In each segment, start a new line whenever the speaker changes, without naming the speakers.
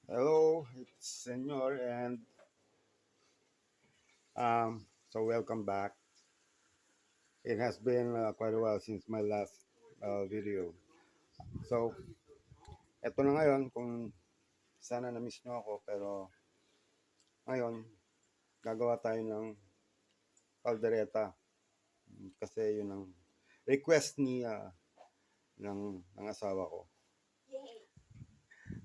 Hello, it's Senor, and so welcome back. It has been quite a while since my last video. So, eto na ngayon kung sana na-miss nyo ako, pero ngayon, gagawa tayo ng kaldereta. Kasi yun ang request ng asawa ko.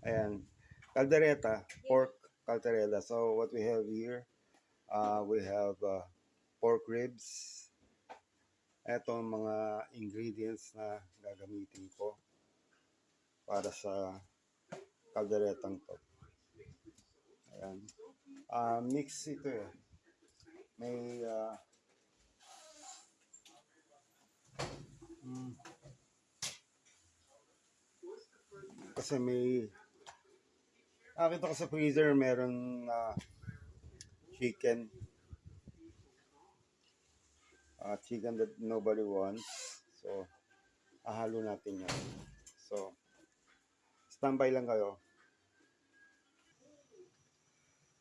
Ayan, kaldereta, pork caldereta. So, what we have here, we have pork ribs. Ito ang mga ingredients na gagamitin ko para sa kalderetang to. Ayan. Mix ito eh. May kasi may nakita ko sa freezer meron chicken chicken that nobody wants. So, ahalo natin yan. So, standby lang kayo.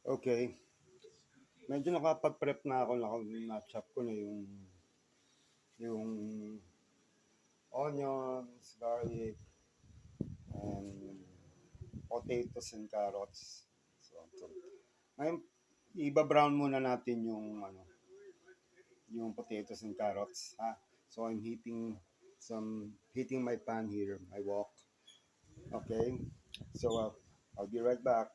Okay. Medyo nakapag-prep na ako, na-chop ko na yung onions, garlic, and potatoes and carrots. So ngayon, i-brown muna natin yung potatoes and carrots, ha? So I'm heating my pan here, my wok. Okay? So I'll be right back.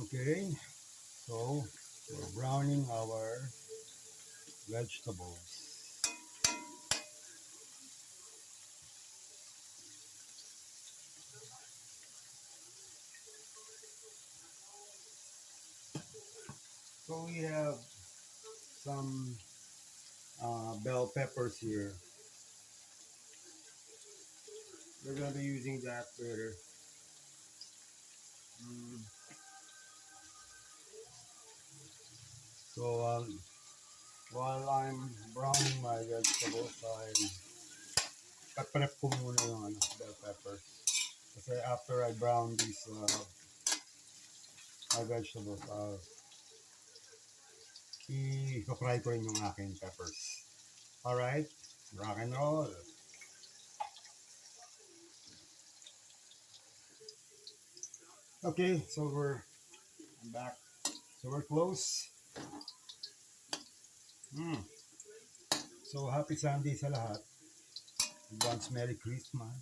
Okay, so we're browning our vegetables. So we have some bell peppers here. We're gonna be using that later. So while I'm browning my vegetables, prep ko muna yung bell peppers. Kasi after I brown these my vegetables, i-fry ko rin yung aking peppers. Alright, rock and roll. Okay, so I'm back. So we're close. So happy Sunday sa lahat. Advance Merry Christmas.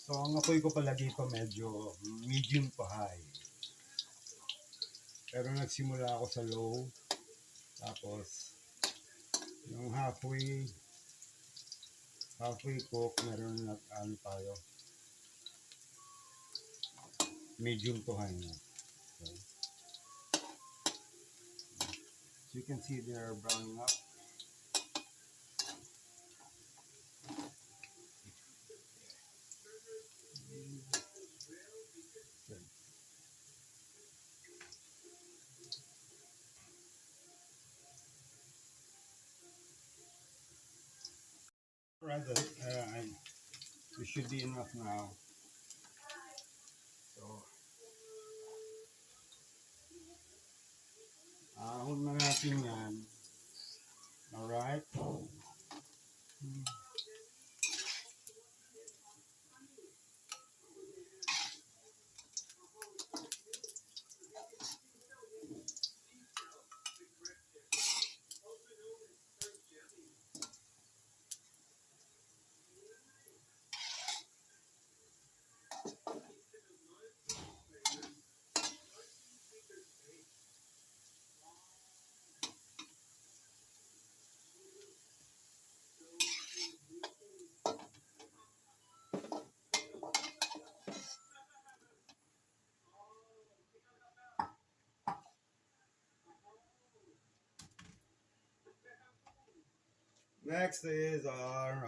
So ang apoy ko pala dito medyo medium to high. Pero nagsimula ako sa low. Tapos yung halfway cook, meron na tayo. Medium to high na. Okay. So you can see they're browning up. Alright, it should be enough now. So, ahon na natin yan. Alright. Next is our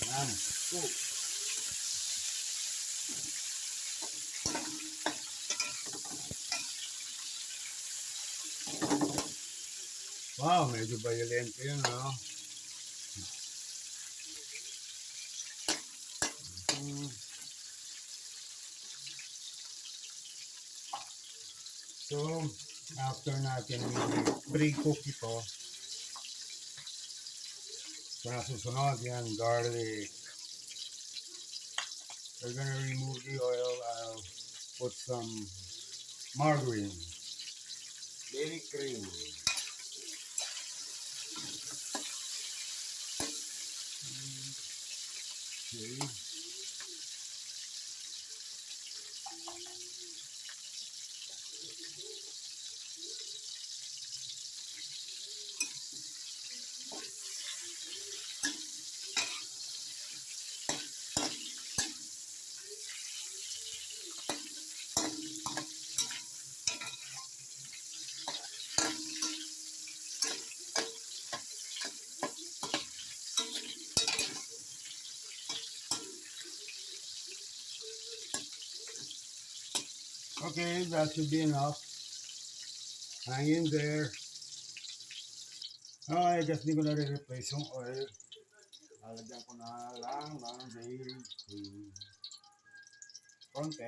Ayan. Oh. Wow, medyo violent yun, no? Mm. So, after natin pre-cook ito, so nasusunod yan, garlic. We're gonna remove the oil. I'll put some margarine, dairy cream. Okay. Okay, that should be enough. Hang in there. Oh, I guess di ko na re-replace yung oil. Lalagyan ko na lang ng dairy cream. Konti.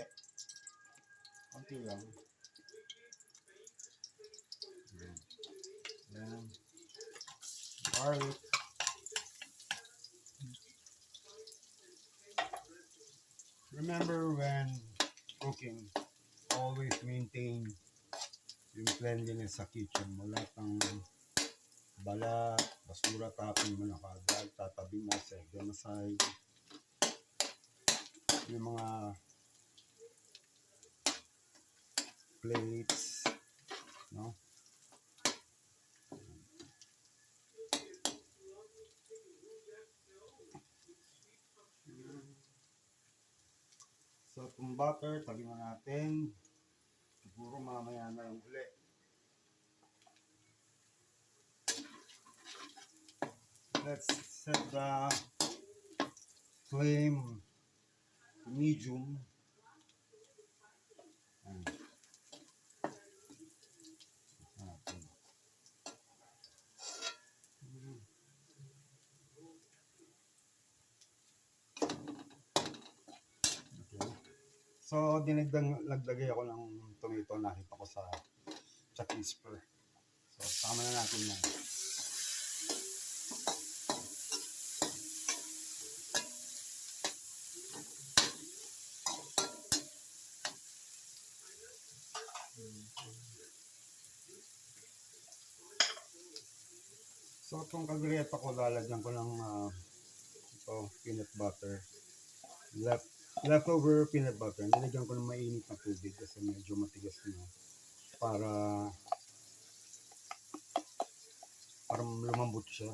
Konti lang. Then, garlic. Remember when cooking, always maintain yung cleanliness sa kitchen mo. Lahat ng balat, basura, tapin mo na kagad. Tatabi mo, set them aside. Yung mga plates, no? So, itong butter, tabi mo natin. Siguro mamaya na lang uli. Let's set the flame to medium. Ayan. Natin. Okay. So, lagdagay ako ng tomato nakita ko sa crisper. So, tama na natin yan. So, itong kaldereta ko, lalagyan ko ng peanut butter. Leftover peanut butter. Nilagyan ko ng mainit na tubig kasi medyo matigas na. Para lumambot siya.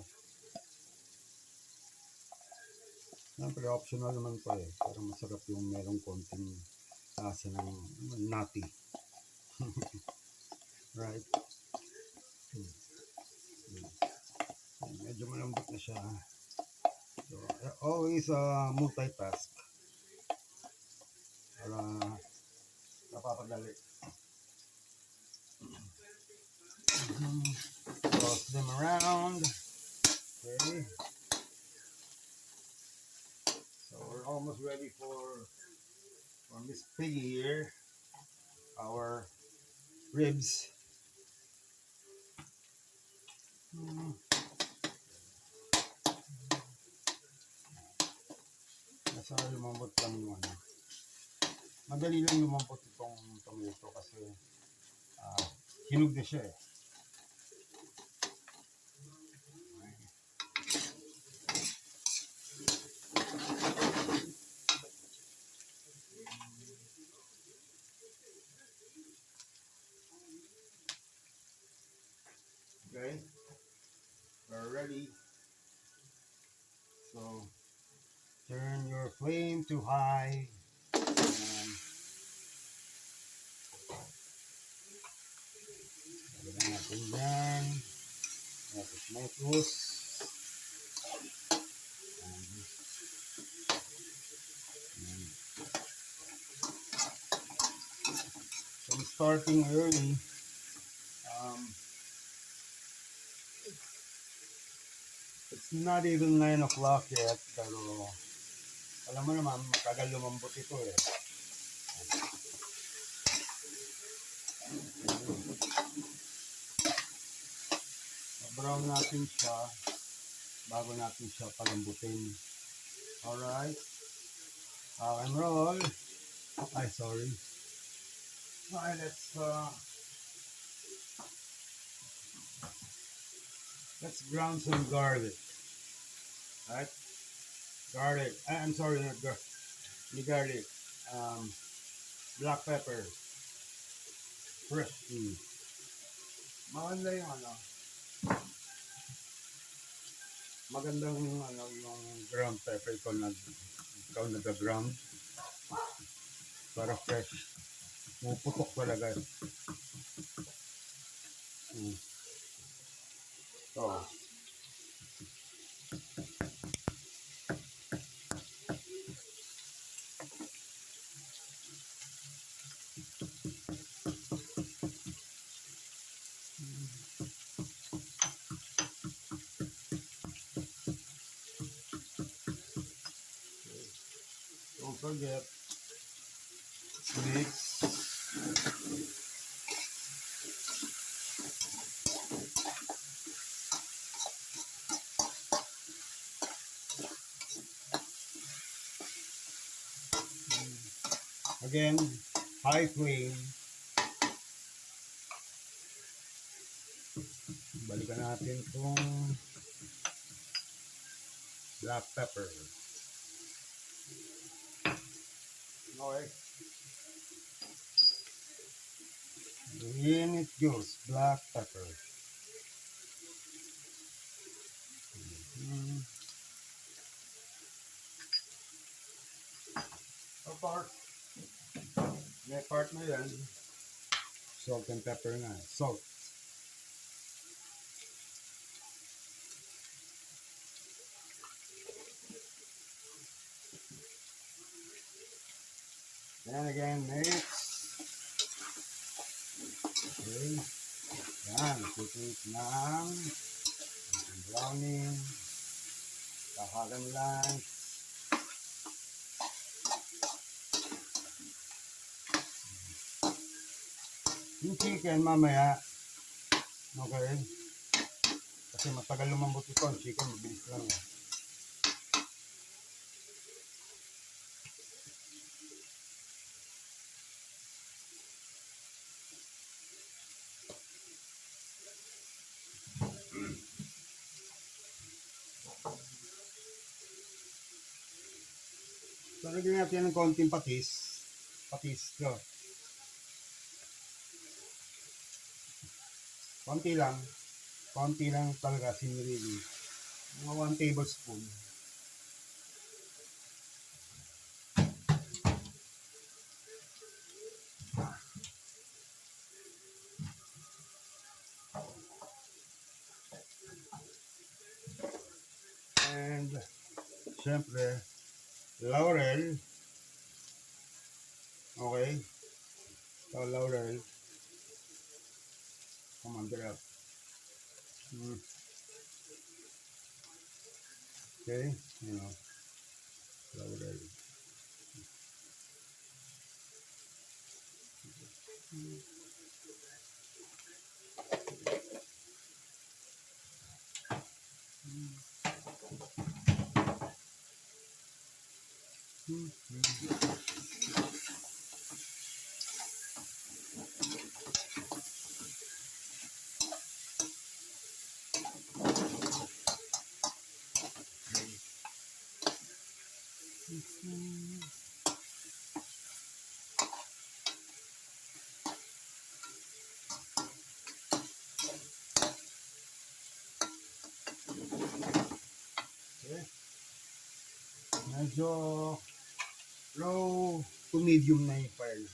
Siyempre, optional naman pa eh. Para masarap yung merong konting lasa ng nutty. Right? Medyo malambot na siya. So, always multitask. Para napapadali. Toss them around. Okay. So we're almost ready for Miss Piggy here. Our ribs. Nasa lumambot lang yung ano. Madali lang lumambot itong tomato kasi hinog na siya eh. Okay, we're ready. So turn your flame to high. And Ganyan. Tomatos. So I'm starting early. Um, it's not even 9 o'clock yet, pero alam mo naman, matagal lumambot ito eh. Brown natin siya bago natin siya palambutin. Alright. Rock and roll. Ay, sorry. Alright, let's ground some garlic. Right? Garlic. I'm sorry, not garlic. Um, black pepper. Fresh. Maganda yung ano. Magandang yung ground pepper ikaw nag-ground para fresh. Puputok talaga. So, don't forget mix. Again, high flame. Balikan natin itong black pepper. Okay. In it goes, black pepper. Apart. May part na yan. Salt and pepper na. Salt. Then again, mix. Okay. Yan. Titik ng browning. Kahalan lang. Yung chicken mamaya. Okay. Kasi matagal lumambot ito. Ang chicken mabilis lang. So, lagyan natin ng konting patis. Patis. So, konti lang. Konti lang talaga sinirili. Mga 1 tablespoon. And, syempre, laurel. Okay. So, laurel. Come on, get up. Okay. Laurel. Okay. Medyo low to medium na yung fire.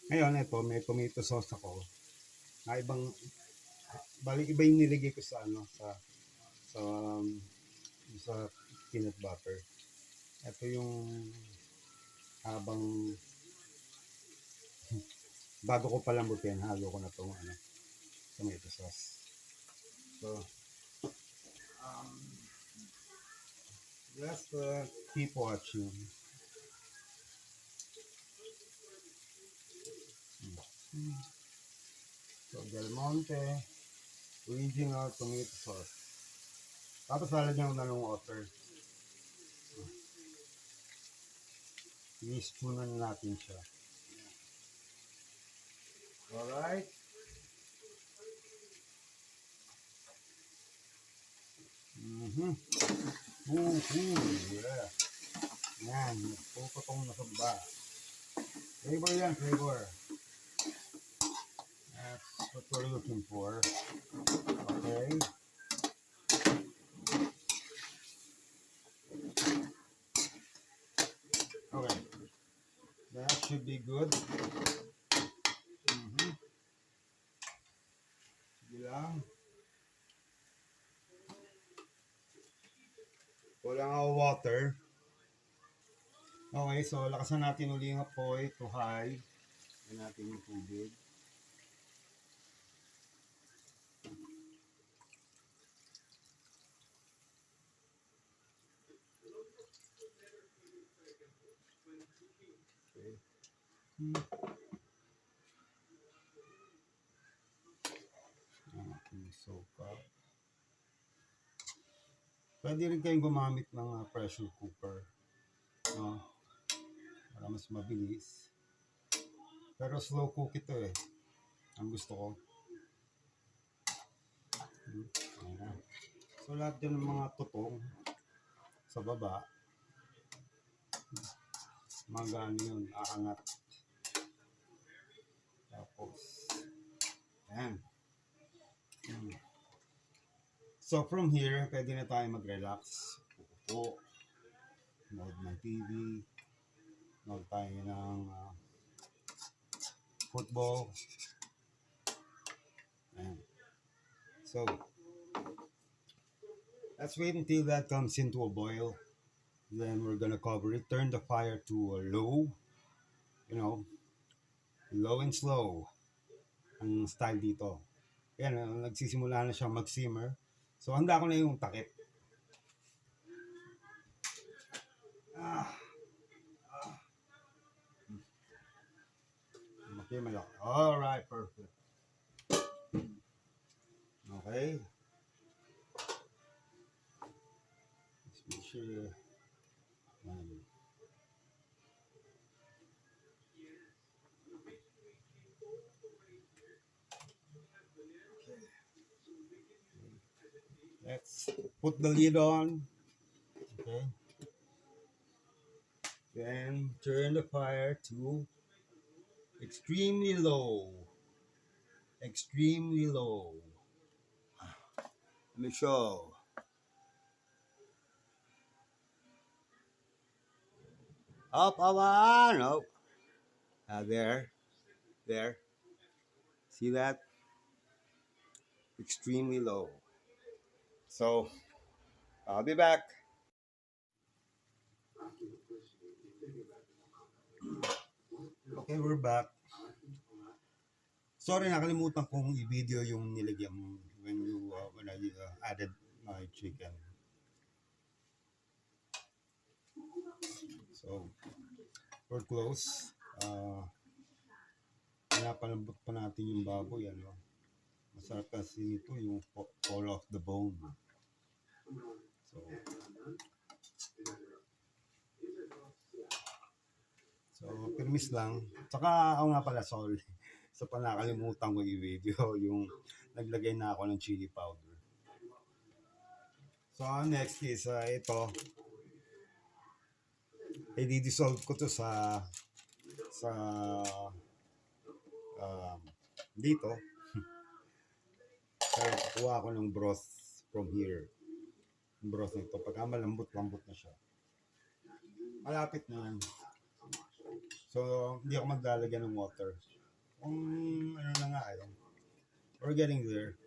Ngayon, ito, may tomato sauce ako. Na ibang, bali iba yung nilagay ko sa ano, sa, sa peanut butter. Ito yung habang bago ko palambutin, halo ko na itong ano, tomato sauce. So, um, just keep watching. So, Del Monte, original tomato sauce. Tapos lalagyan ko na ng water. I-spoonan natin siya. Alright. Mm-hmm. Yeah. Yan, puputong na samba. Flavor yan, flavor. That's what we're looking for. Okay. Okay. That should be good. Mm-hmm. Sige lang. Kulang ako water. Okay, so lakasan natin uli ng apoy to high. Yan natin yung tubig. Okay. Soak. Pwede rin kayong gumamit ng pressure cooker. No? Para mas mabilis. Pero slow cook ito eh. Ang gusto ko. Ayan. So lahat yan ng mga tutong sa baba. Mga yun, aangat. Tapos, ayan. So from here, pwede na tayo mag-relax. Upo. Nood ng TV. Nood tayo ng football. Ayan. So, let's wait until that comes into a boil. Then we're gonna cover it. Turn the fire to low. You know, low and slow. Ang style dito. Ayan, nagsisimula na siya mag-simmer. So, handa ko na yung takip. Okay, malaki. Alright, perfect. Okay. Let's make sure. Let's put the lid on. Okay. Then turn the fire to extremely low. Extremely low. Let me show. Up, on. Oh. There. There. See that? Extremely low. So, I'll be back. Okay, we're back. Sorry, nakalimutan kong i-video yung nilagyan when I added my chicken. So, we're close. Pinapalambot pa natin yung baboy. Ano? Masarap kasi ito yung fall off the bone. So, permis lang. Tsaka ako nga pala, sorry. So, nakalimutan ko i-video yung naglagay na ako ng chili powder. So, next is ito. I-dissolve ko to sa dito. Kaya kukuha ko ng broth from here. Yung broth nito. Pagka malambot-lambot na siya. Malapit na yan. So, hindi ako maglalagyan ng water. Ano na nga yun. We're getting there.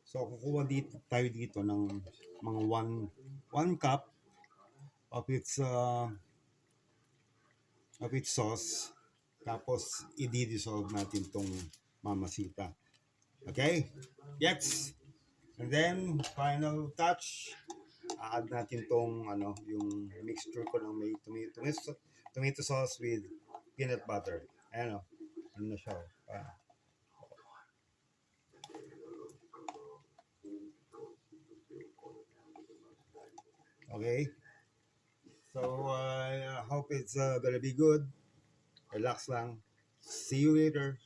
So kukuha tayo dito ng mga 1 cup of its sauce. Tapos i-dissolve natin tong mamasita. Okay? Yes. And then final touch, add natin tong yung mixture ko ng may tomato sauce with peanut butter. Ano na siya. Okay. So I hope it's gonna be good. Relax lang. See you later.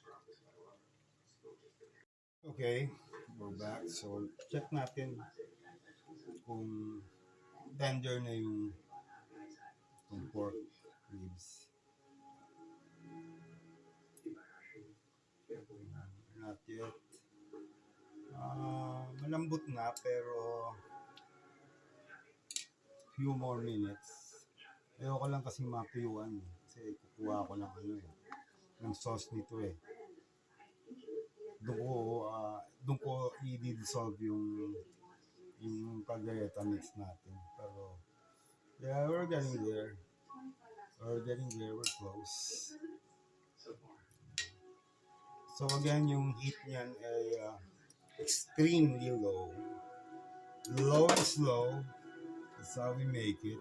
Okay, we're back. So check natin kung tender na yung pork ribs. Not yet. Malambot na pero few more minutes. Ayoko lang kasi mapiyuan kasi kukuha ko lang ng sauce nito eh. Doon ko i-dissolve yung caldereta mix natin. Pero yeah, we're getting there. We're close. So again, yung heat niyan ay extremely low. Low and slow. That's how we make it.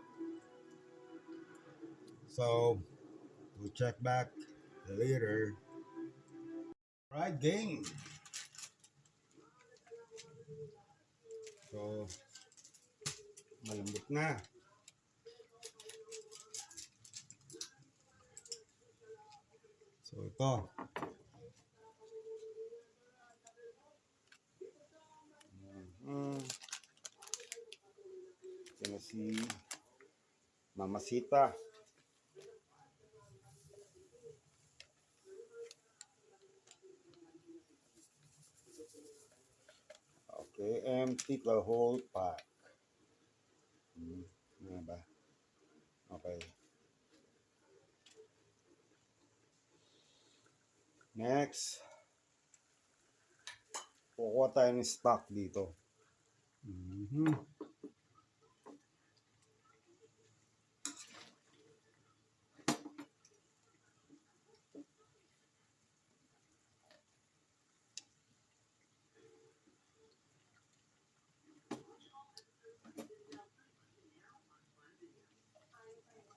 So we'll check back later. Right, gang. So malambot na. So ito. Ito na si Mamasita. Okay, empty the whole pack. Ano ba? Okay. Next. Kukuha tayo ng stock dito.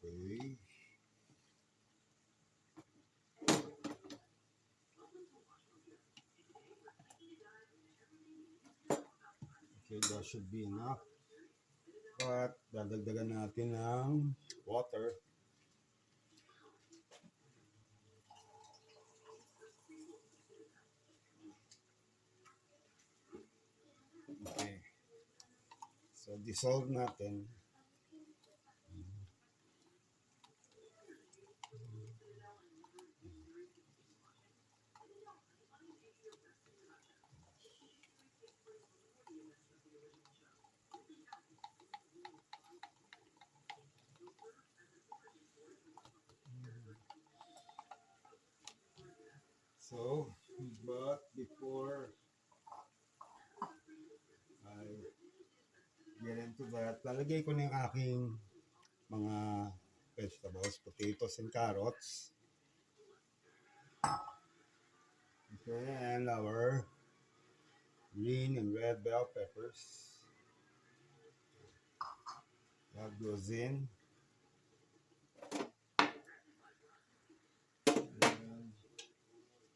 Okay. Okay, that should be enough. But dadagdagan natin ng water. Okay. So dissolve natin. So, but before I get into that, lalagay ko na yung aking mga vegetables, potatoes and carrots. Okay, and our green and red bell peppers. That goes in.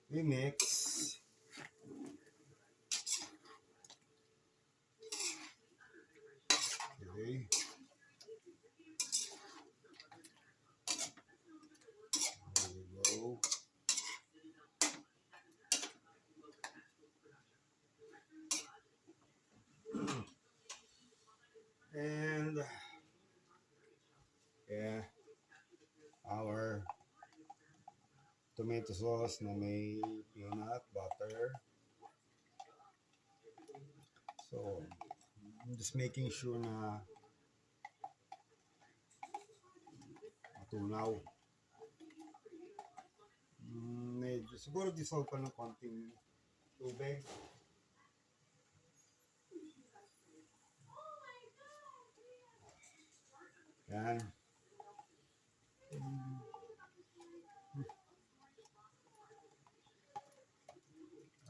And we mix. Okay. There we go. And yeah, our tomato sauce na may peanut butter. So, I'm just making sure na matunaw. Medyo, siguro dissolve pa ng konting tubig. Yan.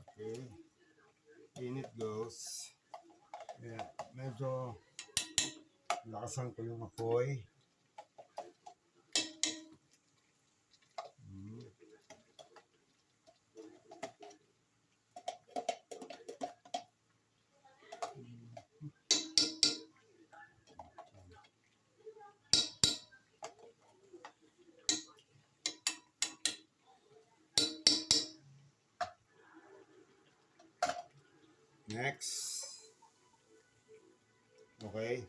Okay. In it goes. Yeah, medyo lakasan ko yung apoy. Next. Okay.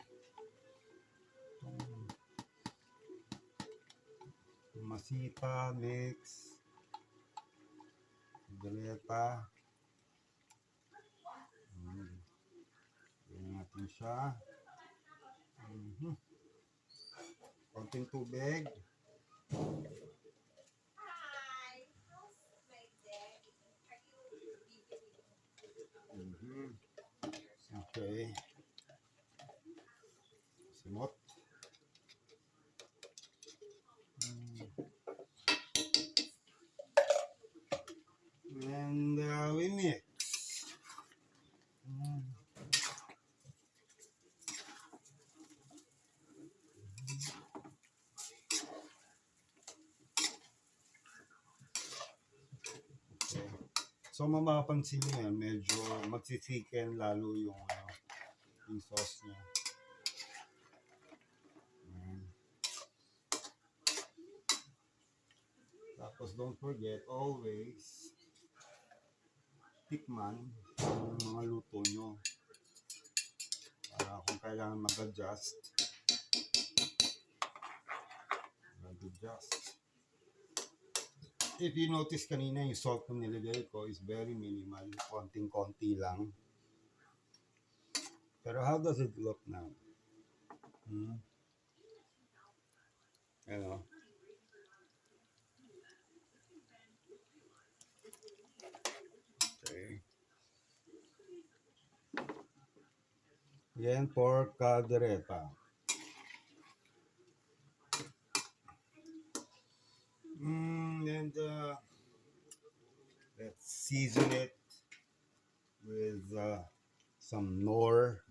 Masita, mix. Galeta. Yan natin siya. Konting tubig. Okay. Simot. And we mix. So mapapansin niyo yan, medyo magsisiken lalo yung sauce niya. Tapos don't forget, always tikman yung mga luto nyo. Para kung kailangan mag-adjust. If you notice kanina, yung salt na nilagay ko is very minimal. Konting-konti lang. Pero how does it look now? Ano? Okay. Yan, pork caldereta. And let's season it with some Knorr.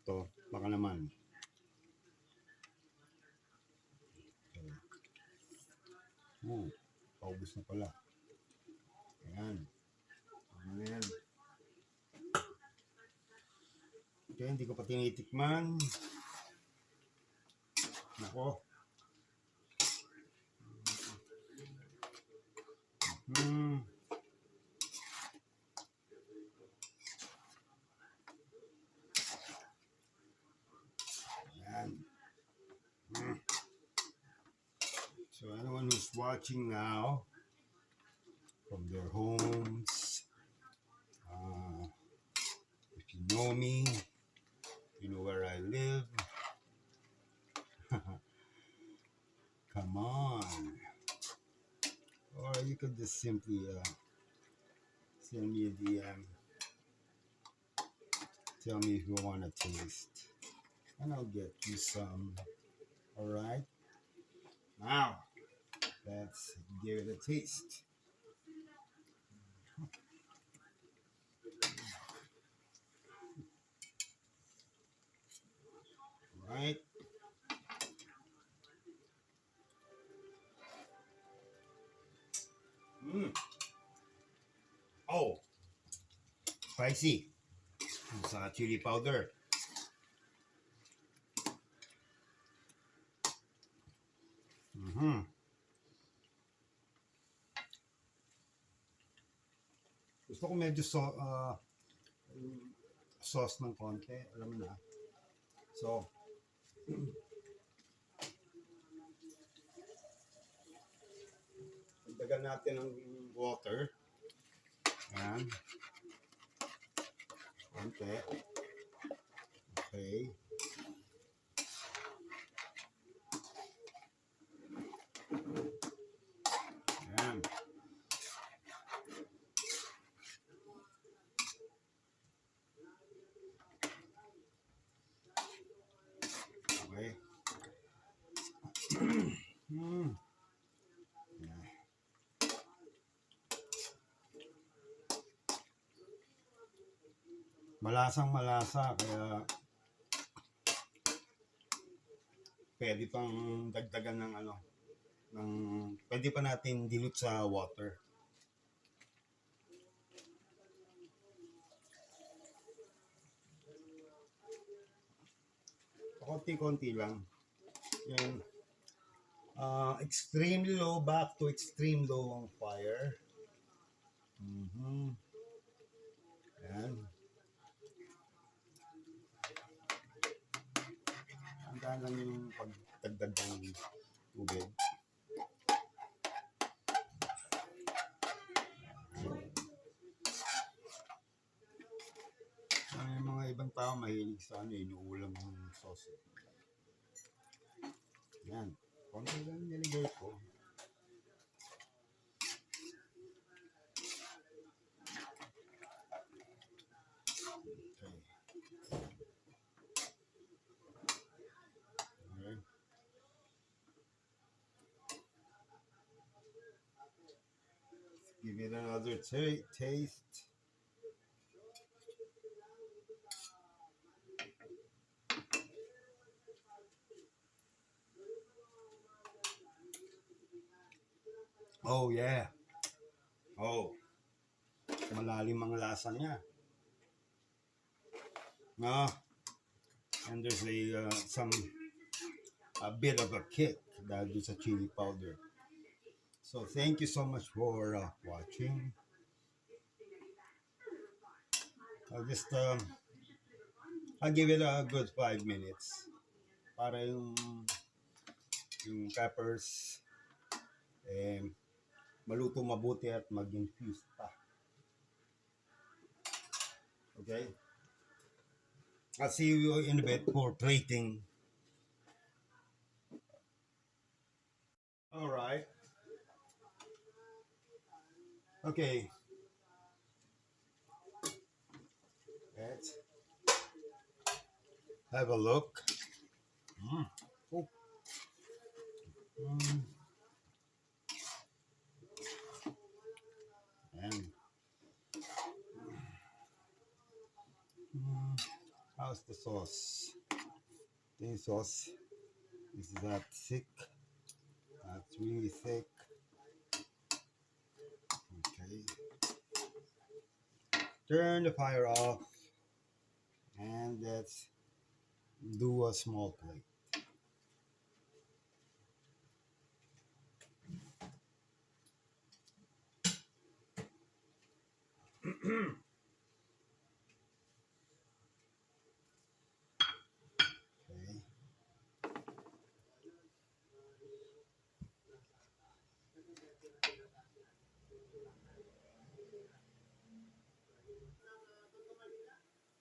Ito, baka naman. Paubos na pala. Ayan. Ayan. Okay, hindi ko pa tinitikman. Nako. Ayan. So anyone who's watching now from their homes, if you know me, you know where I live. Come on. Or you could just simply send me a DM. Tell me if you want to taste. And I'll get you some. Alright? Now, let's give it a taste. Alright? Oh, spicy. Sa chili powder. Gusto ko medyo sauce ng konti. Alam mo na. So, dagdagan natin ng water. Ayan. konti. Okay. Ayan. Okay. Hmm. Malasang malasa, kaya pwede pang dagdagan ng ano, ng, pwede pa natin dilute sa water. Konti-konti lang. Yung extremely low, back to extreme low ang fire. Mm-hmm. Ayan. Hanggang lang yung pagdagdag ng tubig. Yung mga ibang tao mahilig sa ano, inuulam ng sauce. Yan. Konti lang nilagay ko. Okay. Give it another taste. Oh yeah. Oh. Malalim ang lasa niya. No. And there's a bit of a kick dahil sa chili powder. So thank you so much for watching. I'll give it a good 5 minutes para yung peppers maluto mabuti at mag-infuse pa. Okay? I'll see you in a bit for plating. All right. Okay. Let's have a look. Oh. And how's the sauce? The sauce is that thick? That's really thick. Okay. Turn the fire off and let's do a small plate.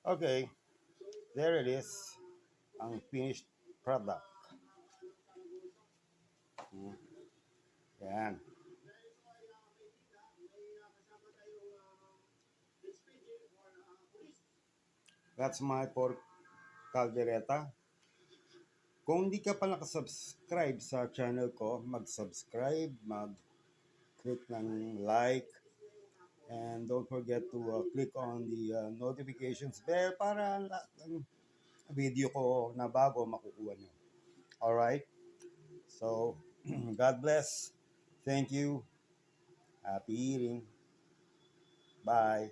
Okay, there it is, ang finished product. Yan. That's my pork caldereta. Kung hindi ka pa nakasubscribe sa channel ko, mag-subscribe, mag-click ng like, and don't forget to click on the notifications bell para ang video ko na bago makukuha nyo. Alright? So, God bless. Thank you. Happy eating. Bye.